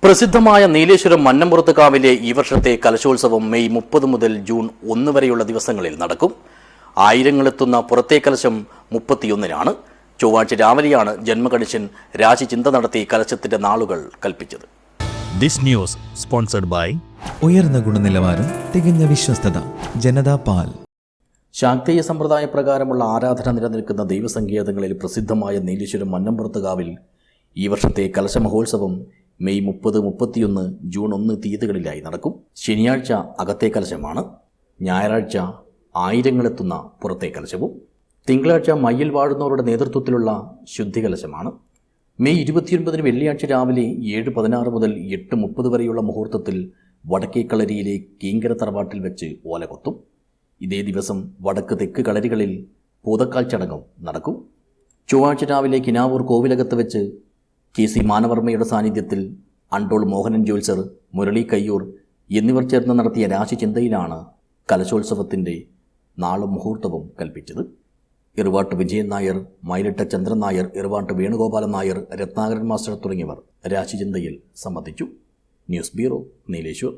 പ്രസിദ്ധമായ നീലേശ്വരം മന്നംപുറത്തുകാവിലെ ഈ വർഷത്തെ കലശോത്സവം മെയ് 30 മുതൽ ജൂൺ 1 വരെയുള്ള ദിവസങ്ങളിൽ നടക്കും. ആയിരങ്ങളെത്തുന്ന പുറത്തെ കലശം 31-നാണ്. ചൊവ്വാഴ്ച രാവിലെയാണ് ജന്മഗണേശൻ രാശിചിന്ത നടത്തി കലശത്തിന്റെ നാളുകൾ കൽപ്പിച്ചത്. ദിസ് ന്യൂസ് സ്പോൺസർഡ് ബൈ ഉയർന്ന ഗുണനിലവാരം, തികഞ്ഞ വിശ്വസ്തത, ജനതാ പാൽ. ശാക്തേയ സമ്പ്രദായ പ്രകാരമുള്ള ആരാധന നിലനിൽക്കുന്ന ദൈവസങ്കേതങ്ങളിൽ പ്രസിദ്ധമായ നീലേശ്വരം മന്നംപുറത്തുകാവിൽ ഈ വർഷത്തെ കലശമഹോത്സവം മെയ് 30, 31, ജൂൺ 1 തീയതികളിലായി നടക്കും. ശനിയാഴ്ച അകത്തെ കലശമാണ്. ഞായറാഴ്ച ആയിരങ്ങളെത്തുന്ന പുറത്തെ കലശവും. തിങ്കളാഴ്ച മയ്യിൽ വാഴുന്നവരുടെ നേതൃത്വത്തിലുള്ള ശുദ്ധികലശമാണ്. മെയ് 29 വെള്ളിയാഴ്ച രാവിലെ 7:16 മുതൽ 8:30 വരെയുള്ള മുഹൂർത്തത്തിൽ വടക്കേ കളരിയിലെ കീങ്കര തറവാട്ടിൽ വെച്ച് ഓലകൊത്തും. ഇതേ ദിവസം വടക്ക് തെക്ക് കളരികളിൽ പൂതക്കാൽ ചടങ്ങും നടക്കും. ചൊവ്വാഴ്ച രാവിലെ കിനാവൂർ കോവിലകത്ത് വെച്ച് KC മാനവർമ്മയുടെ സാന്നിധ്യത്തിൽ അണ്ടോൾ മോഹനൻ ജ്യോത്സർ, മുരളി കയ്യൂർ എന്നിവർ ചേർന്ന് നടത്തിയ രാശിചിന്തയിലാണ് കലശോത്സവത്തിൻ്റെ നാളും മുഹൂർത്തവും കൽപ്പിച്ചത്. ഇറുവാട്ട് വിജയൻ നായർ, മൈലിട്ട ചന്ദ്രൻ നായർ, ഇറുവാട്ട് വേണുഗോപാലൻ നായർ, രത്നാകരൻ മാസ്റ്റർ തുടങ്ങിയവർ രാശിചിന്തയിൽ സംബന്ധിച്ചു. News bureau, Nileshwar.